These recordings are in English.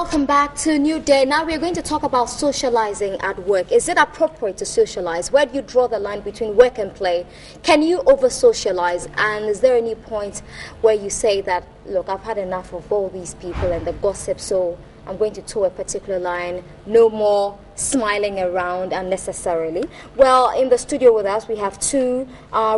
Welcome back to New Day. Now we're going to talk about socializing at work. Is it appropriate to socialize? Where do you draw the line between work and play? Can you over-socialize? And is there any point where you say that, look, I've had enough of all these people and the gossip, so I'm going to toe a particular line, no more smiling around unnecessarily? Well, in the studio with us, we have two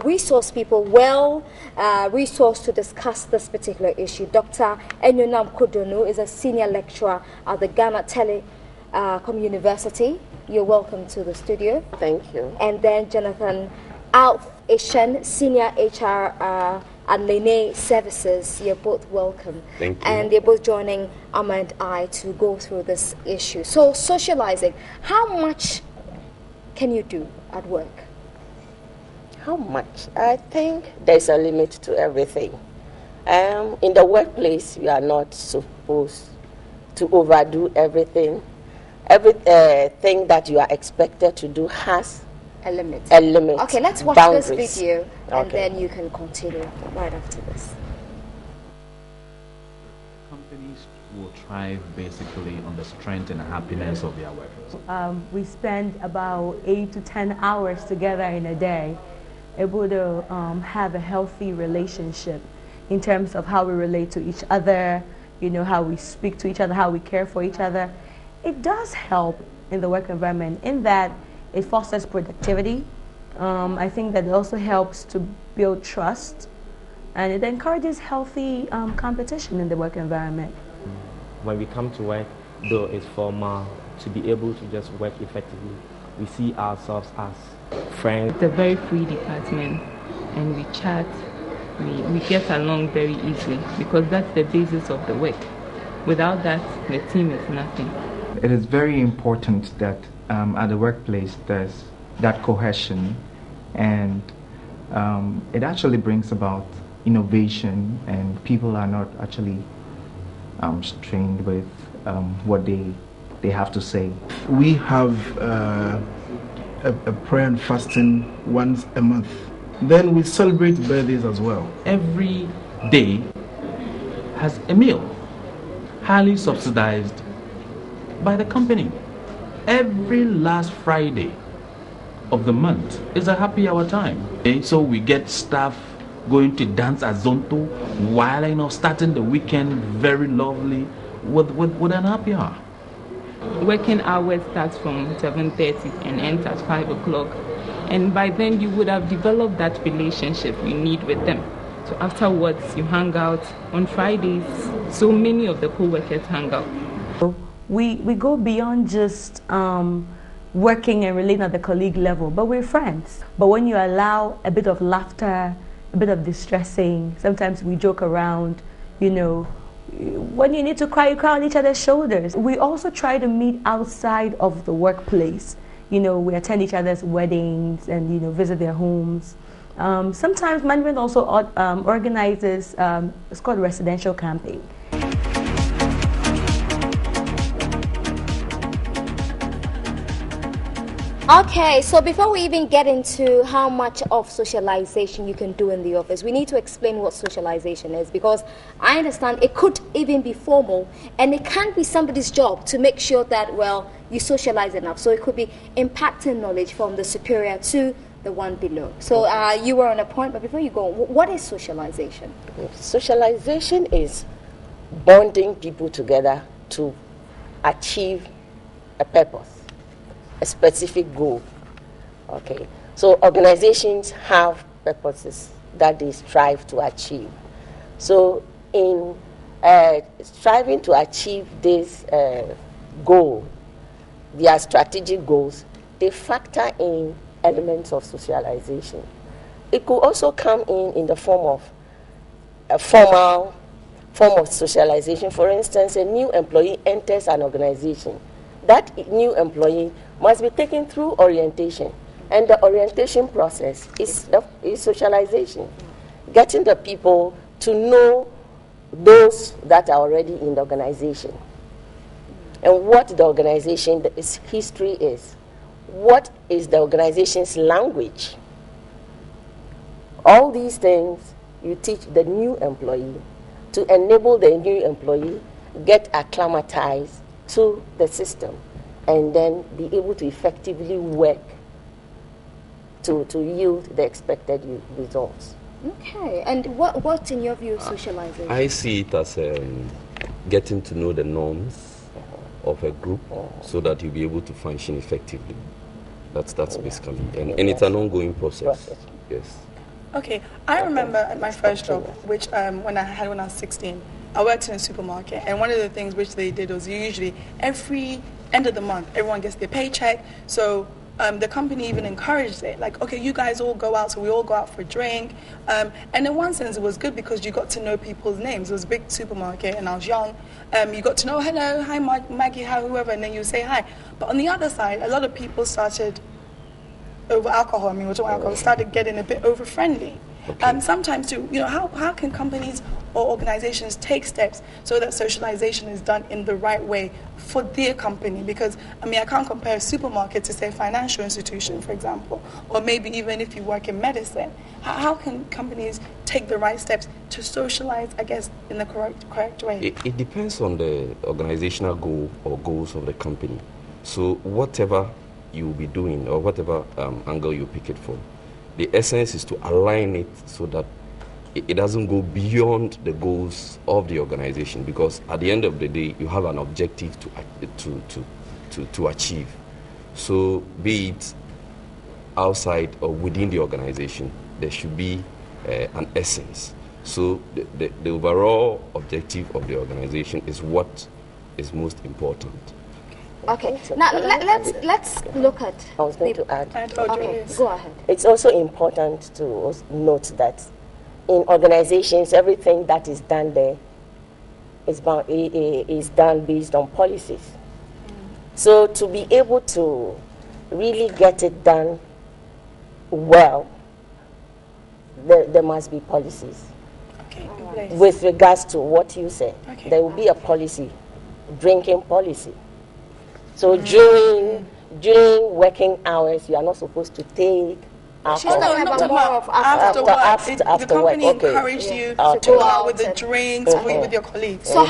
resource people, resourced to discuss this particular issue. Dr. Enyonam Kodonu is a senior lecturer at the Ghana Telecom University. You're welcome to the studio. Thank you. And then Jonathan Alf Ishan, senior HR at Lene Services. You're both welcome. Thank you. And they're both joining Amma and I to go through this issue. So, socializing, how much can you do at work? How much? I think there's a limit to everything. In the workplace, you are not supposed to overdo everything. Everything that you are expected to do has a limit. Okay, let's watch boundaries. this video, and then you can continue right after this. Companies will thrive basically on the strength and happiness of their workers. We spend about 8 to 10 hours together in a day, able to have a healthy relationship in terms of how we relate to each other, you know, how we speak to each other, how we care for each other. It does help in the work environment in that it fosters productivity. I think that it also helps to build trust, and it encourages healthy competition in the work environment. When we come to work, though it's formal, to be able to just work effectively, we see ourselves as friends. It's a very free department, and we chat, we get along very easily because that's the basis of the work. Without that, the team is nothing. It is very important that at the workplace there's that cohesion, and it actually brings about innovation, and people are not actually strained with what they have to say. We have a prayer and fasting once a month. Then we celebrate birthdays as well. Every day has a meal, highly subsidized by the company. Every last Friday of the month is a happy hour time. Okay? So we get staff going to dance at Zonto while starting the weekend very lovely with an happy hour. Working hours starts from 7:30 and ends at 5 o'clock. And by then you would have developed that relationship you need with them. So afterwards you hang out on Fridays. So many of the co-workers hang out. We go beyond just working and relating at the colleague level, but we're friends. But when you allow a bit of laughter, a bit of distressing, sometimes we joke around, you know, when you need to cry, you cry on each other's shoulders. We also try to meet outside of the workplace. You know, we attend each other's weddings and, you know, visit their homes. Sometimes management also organizes, it's called residential camping. Okay, so before we even get into how much of socialization you can do in the office, we need to explain what socialization is, because I understand it could even be formal, and it can be somebody's job to make sure that, well, you socialize enough. So it could be impacting knowledge from the superior to the one below. So you were on a point, but before you go, what is socialization? Socialization is bonding people together to achieve a purpose, a specific goal. Okay, so organizations have purposes that they strive to achieve. So in striving to achieve this goal, their strategic goals, they factor in elements of socialization. It could also come in the form of a formal form of socialization. For instance, a new employee enters an organization. That new employee must be taken through orientation, and the orientation process is socialization, getting the people to know those that are already in the organization and what the organization, its history is, what is the organization's language. All these things you teach the new employee to enable the new employee get acclimatized to the system, and then be able to effectively work to yield the expected results. Okay, and what in your view is socialization? I see it as getting to know the norms of a group so that you'll be able to function effectively. That's basically, and it's an ongoing process. Yes. Okay, I remember at my first job, which when I was 16, I worked in a supermarket, and one of the things which they did was usually every end of the month, everyone gets their paycheck. So the company even encouraged it, like, okay, you guys all go out, so we all go out for a drink. And in one sense, it was good because you got to know people's names. It was a big supermarket, and I was young. You got to know, hello, hi, Maggie, hi, whoever, and then you say hi. But on the other side, a lot of people started over alcohol. We're talking alcohol. Started getting a bit over friendly. Sometimes too, how can companies or organizations take steps so that socialization is done in the right way for their company? Because I can't compare a supermarket to, say, a financial institution, for example, or maybe even if you work in medicine. How can companies take the right steps to socialize, I guess, in the correct way? It depends on the organizational goal or goals of the company. So whatever you will be doing, or whatever angle you pick it from, the essence is to align it so that it doesn't go beyond the goals of the organization, because at the end of the day, you have an objective to achieve. So be it outside or within the organization, there should be an essence. So the overall objective of the organization is what is most important. Okay, now let's look at. I was going to add. Okay, go ahead. It's also important to note that in organizations, everything that is done there is done based on policies. So to be able to really get it done well, there must be policies. Okay. With regards to what you said, Okay. there will be a policy, drinking policy. So during working hours, you are not supposed to take alcohol. talking about more of after work. The company work. Okay. encouraged you Okay. to go out with the drinks with your colleagues. So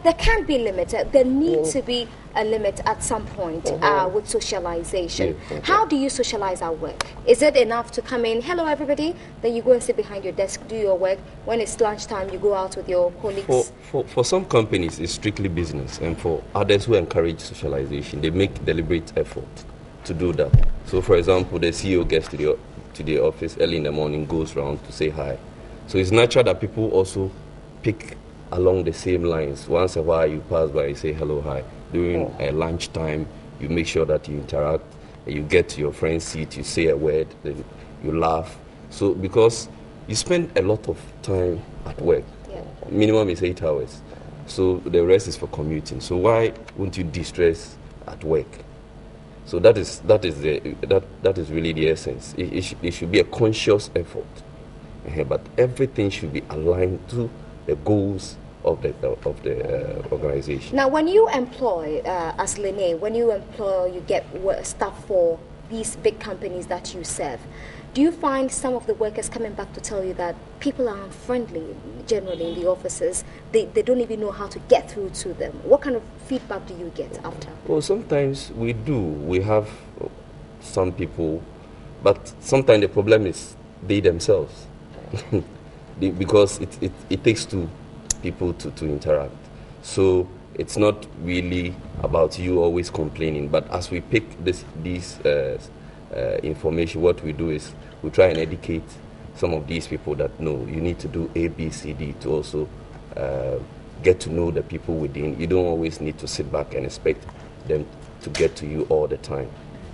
there can't be limited. There needs to be a limit at some point with socialization. How do you socialize at work? Is it enough to come in, hello everybody, then you go and sit behind your desk, do your work? When it's lunchtime, you go out with your colleagues? For some companies, it's strictly business, and for others who encourage socialization, they make deliberate effort to do that. So, for example, the CEO gets to the office early in the morning, goes around to say hi. So it's natural that people also pick along the same lines. Once a while, you pass by, you say hello, hi. During lunchtime, you make sure that you interact. You get to your friend's seat, you say a word, then you laugh. So because you spend a lot of time at work, minimum is 8 hours. So the rest is for commuting. So why won't you de-stress at work? So that is really the essence. It should be a conscious effort, but everything should be aligned to the goals of the organization. Now, when you employ, as Lene, when you employ, you get staff for these big companies that you serve, do you find some of the workers coming back to tell you that people are unfriendly generally in the offices? They don't even know how to get through to them. What kind of feedback do you get after? Well, sometimes we do. We have some people, but sometimes the problem is they themselves. Because it takes two people to interact. So it's not really about you always complaining, but as we pick these information, what we do is we try and educate some of these people that no, you need to do A, B, C, D to also get to know the people within. You don't always need to sit back and expect them to get to you all the time,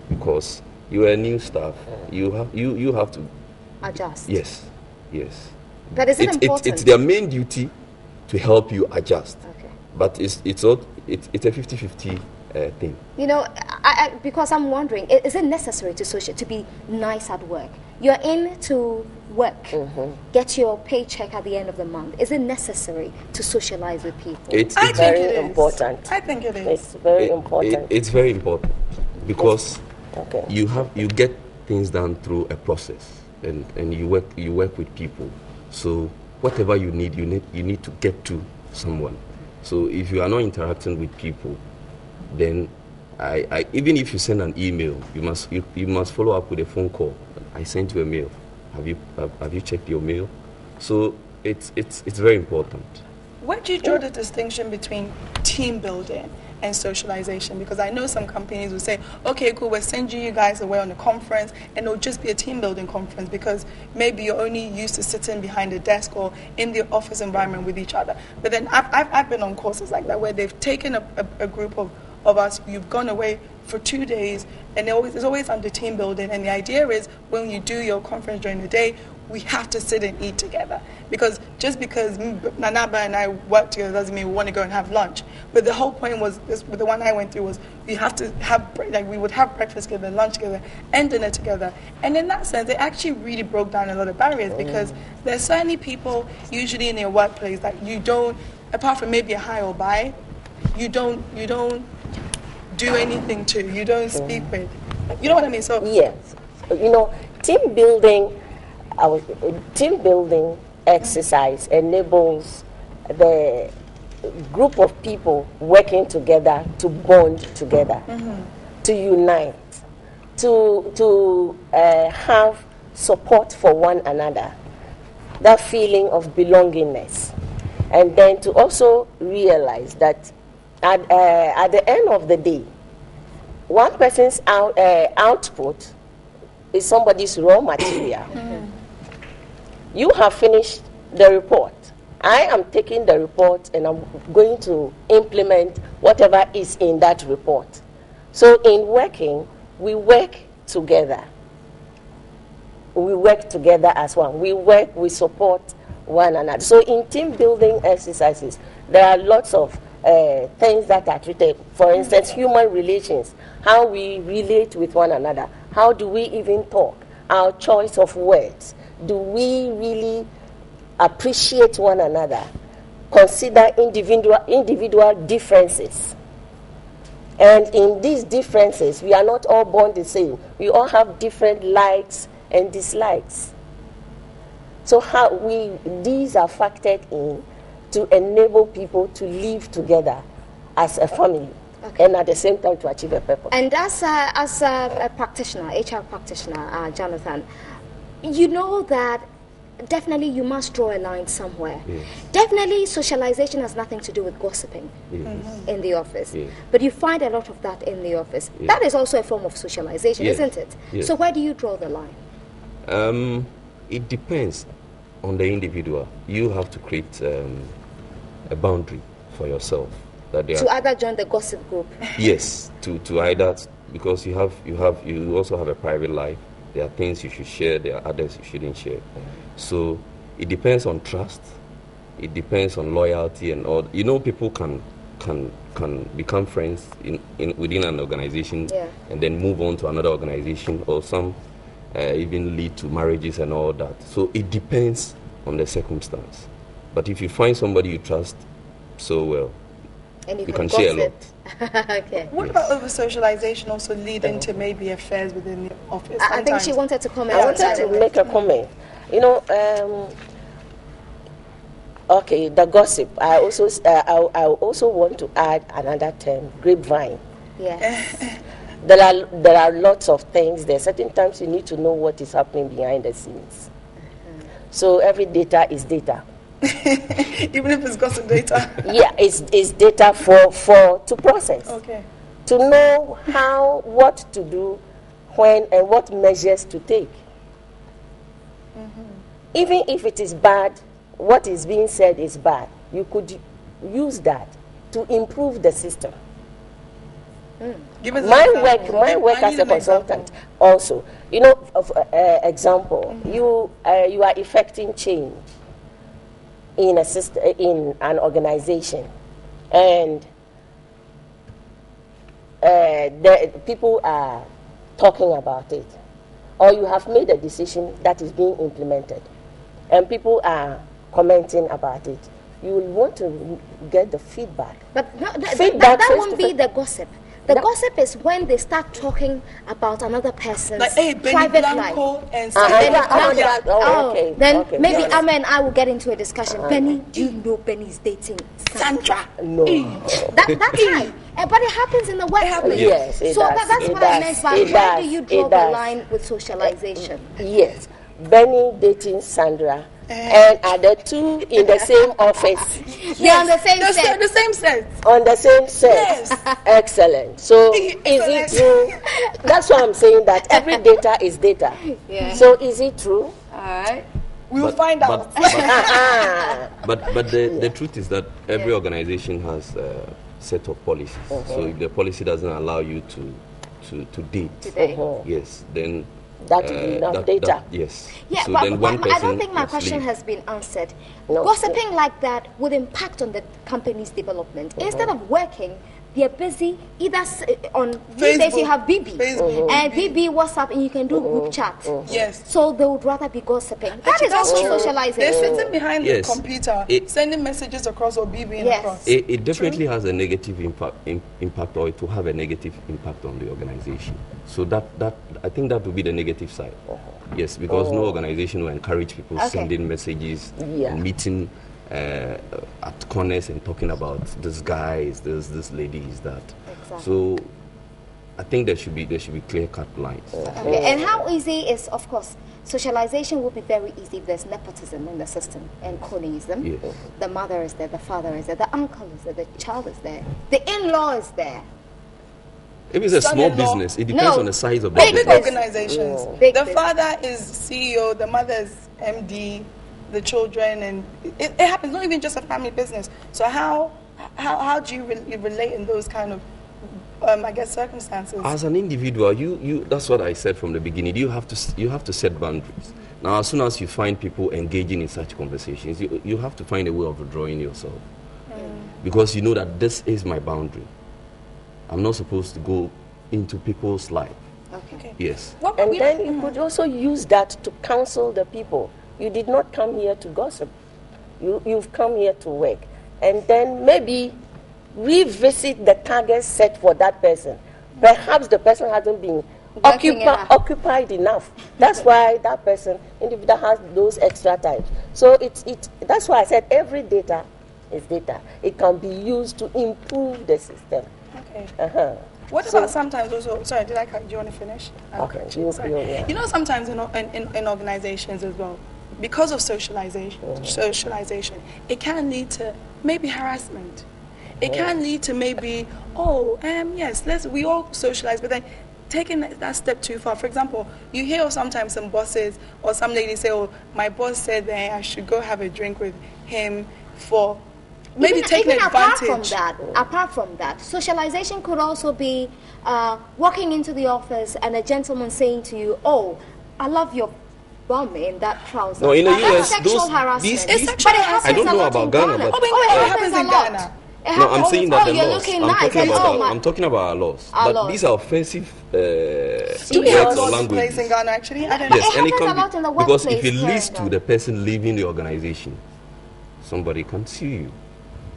because you are a new staff. You have to adjust. Yes. But is it important? It's their main duty to help you adjust. Okay. But it's a 50-50 thing. You know, because I'm wondering, is it necessary to be nice at work? You're in to work, get your paycheck at the end of the month. Is it necessary to socialize with people? It's very important. I think it is. It's very important. It's very important because you get things done through a process, and you work with people. So whatever you need to get to someone. So if you are not interacting with people, then even if you send an email, you must follow up with a phone call. I sent you a mail. Have you checked your mail? So it's very important. Where do you draw the distinction between team building and socialization? Because I know some companies will say, okay, cool, we're sending you guys away on a conference, and it'll just be a team building conference because maybe you're only used to sitting behind a desk or in the office environment with each other. But then I've been on courses like that where they've taken a group of us, you've gone away for 2 days, and it's always under team building. And the idea is when you do your conference during the day, we have to sit and eat together. Because just because Nanaba and I work together doesn't mean we want to go and have lunch. But the whole point was, the one I went through was, we have to have, we would have breakfast together, lunch together, and dinner together. And in that sense, it actually really broke down a lot of barriers, because there's certainly people usually in your workplace that you don't, apart from maybe a hi or bye, you don't do anything to, you don't speak with. You know what I mean? So yes, team building exercise enables the group of people working together to bond together, to unite, to have support for one another, that feeling of belongingness, and then to also realize that at the end of the day, one person's output is somebody's raw material. You have finished the report. I am taking the report and I'm going to implement whatever is in that report. So in working, we work together. We work together as one. We support one another. So in team building exercises, there are lots of things that are treated. For instance, human relations, how we relate with one another. How do we even talk? Our choice of words. Do we really appreciate one another? Consider individual differences. And in these differences, we are not all born the same. We all have different likes and dislikes. So these are factored in to enable people to live together as a family. Okay. And at the same time to achieve a purpose. And as a practitioner, HR practitioner, Jonathan, you know that definitely you must draw a line somewhere. Yes. Definitely socialization has nothing to do with gossiping in the office. Yes. But you find a lot of that in the office. Yes. That is also a form of socialization, isn't it? Yes. So where do you draw the line? It depends on the individual. You have to create a boundary for yourself. To either join the gossip group. Yes, to either, because you also have a private life. There are things you should share, there are others you shouldn't share. So it depends on trust, it depends on loyalty and all. People can become friends within an organization and then move on to another organization, or some even lead to marriages and all that. So it depends on the circumstance. But if you find somebody you trust so well, and you can share a lot. Okay. What about over-socialization also leading to maybe affairs within the office? I think she wanted to comment. I wanted to make a comment. Okay, the gossip. I also want to add another term, grapevine. Yes. There are lots of things. There are certain times you need to know what is happening behind the scenes. So every data is data. Even if it's gossip data. Yeah, it's data to process. Okay. To know what to do, when, and what measures to take. Even if it is bad, what is being said is bad, you could use that to improve the system. My work as a consultant also. Example, you are effecting change in an organization, and the people are talking about it, or you have made a decision that is being implemented, and people are commenting about it. You will want to get the feedback. But that won't be the gossip. The gossip is when they start talking about another person's Like, hey, Benny private Blanco life. and Okay. Then Yes. maybe Yes. Amma and I will get into a discussion. Benny, do you know Benny's dating Sandra? No. That's right. But it happens in the workplace. Yes, it so does. that's It what I does. meant by It where does. do you draw It the does. line with socialization? Yes. Benny dating Sandra, and are the two in the same office? They're on the same set. The same set. On the same set. Yes. Excellent. So is it true? That's why I'm saying that every data is data. Yeah. So is it true? All right. We'll find out. But the truth is that every organization has a set of policies. So if the policy doesn't allow you to date, yes, then that is enough data. Yes. Yeah, so but, then one I don't person think my must question leave. has been answered. No. Gossiping like that would impact on the company's development. Instead of working, they're busy either on these days you have BB and BB WhatsApp, and you can do group chat. Yes. So they would rather be gossiping. That is also socializing. They're sitting behind Yes. the computer, sending messages across or BBing Yes. across. It definitely has a negative impact, or it will have a negative impact on the organization. So that I think that would be the negative side. Yes, because no organization will encourage people sending messages and meeting at corners and talking about this guy, this lady, is that. Exactly. So I think there should be clear-cut lines. Okay. And how easy is, of course, socialization will be very easy if there's nepotism in the system and cronyism. Yes. The mother is there, the father is there, the uncle is there, the child is there, the in-law is there. If it's a small Son-in-law. business, it depends on the size of the Big business. organizations. Big The business. father is CEO, the mother is MD, the children, and it happens. Not even just a family business. So how do you relate in those kind of I guess circumstances? As an individual, you that's what I said from the beginning. You have to set boundaries. Now, as soon as you find people engaging in such conversations, you have to find a way of withdrawing yourself, because you know that this is my boundary. I'm not supposed to go into people's life. Okay. Yes. And then you could also use that to counsel the people. You did not come here to gossip. You've come here to work. And then maybe revisit the target set for that person. Perhaps the person hasn't been occupied enough. That's why that person, individual, has those extra time. So that's why I said every data is data. It can be used to improve the system. Okay. What about sometimes also? Sorry, do you want to finish? Okay. You know, sometimes in organizations as well, because of socialization, it can lead to maybe harassment. It can lead to maybe, yes, we all socialize, but then taking that step too far. For example, you hear of sometimes some bosses or some ladies say, "Oh, my boss said that I should go have a drink with him for." Maybe taking advantage. Apart from that, socialization could also be walking into the office and a gentleman saying to you, "Oh, I love your bum in that trouser." No, in the US, sexual harassment. Sexual harassment. I don't know about Ghana, but it happens in Ghana. No, I'm saying that the you're laws. looking nice. I'm talking about our laws. Our But laws. these are offensive Do we words have or laws in languages. place in Ghana actually? I don't Yes, know. and it happens can a lot in the because if workplace it here leads in to Ghana. the person leaving the organization, somebody can sue you.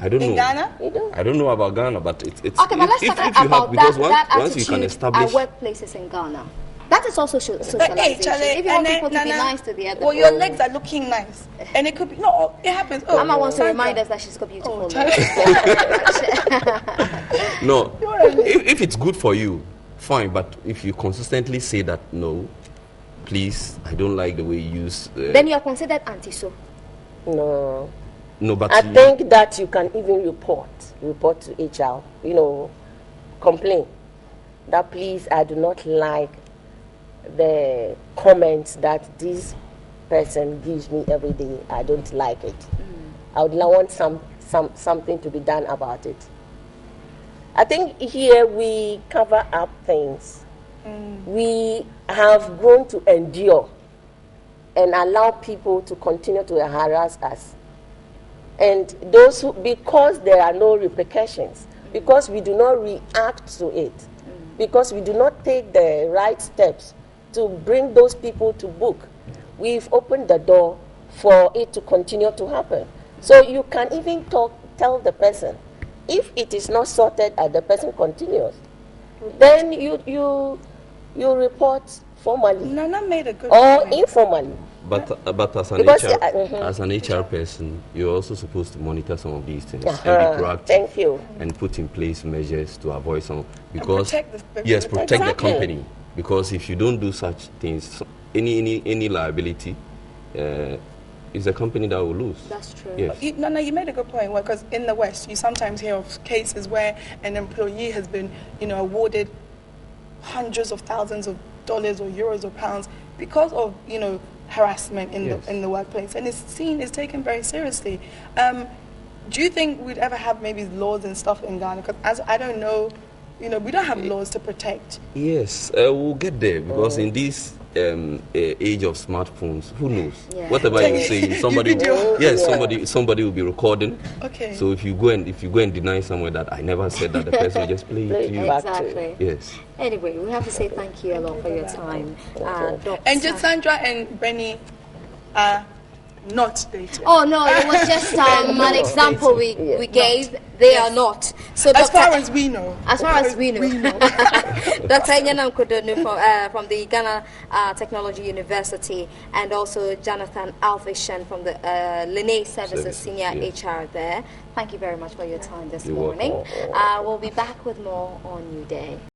I don't know. In Ghana? I don't know about Ghana, but it's Okay, but let's if talk you about have, because that once you can attitude establish. at workplaces in Ghana. That is also socialization. If you want people to be nice to the other. Well, your legs are looking nice, and it could be it happens. Oh, Mama wants to Sandra. remind us that she's got beautiful legs. No, if it's good for you, fine. But if you consistently say that, no, please, I don't like the way you use. Then you are considered anti-so. No, but I think that you can even report to HR, complain that please, I do not like the comments that this person gives me every day. I don't like it. I would want something to be done about it. I think here we cover up things. We have grown to endure and allow people to continue to harass us. And those because there are no repercussions, because we do not react to it, because we do not take the right steps to bring those people to book, we've opened the door for it to continue to happen. So you can even tell the person, if it is not sorted and the person continues, then you report formally Nana made a good or point. informally. But as an Because, HR, mhm. as an HR person, you're also supposed to monitor some of these things and Uh-huh. be proactive. Thank you. And put in place measures to avoid some because protect the- yes, protect Exactly. the company. Because if you don't do such things, any liability, is a company that will lose. That's true. Yes. You made a good point. Because in the West, you sometimes hear of cases where an employee has been, awarded hundreds of thousands of dollars or euros or pounds because of, harassment in Yes. the workplace, and it's taken very seriously. Do you think we'd ever have maybe laws and stuff in Ghana? Because as I don't know, we don't have laws to protect. Yes, we'll get there because in this age of smartphones, who knows? Yeah. Whatever you say, somebody, video. yes, somebody will be recording. Okay. So if you go and deny somewhere that I never said that, the person will just play it to you. Exactly. Yes. Anyway, we have to say thank you a lot for your time. Dr. And just Sandra and Benny are not dating. Oh no, it was just an example we gave. They are not. So As Dr. far as we know. As far as we know. Dr. Nyanam Kodonu from the Ghana Technology University, and also Jonathan Alvishan from the Linnaeus Services Senior HR there. Thank you very much for your time this morning. Welcome. We'll be back with more on New Day.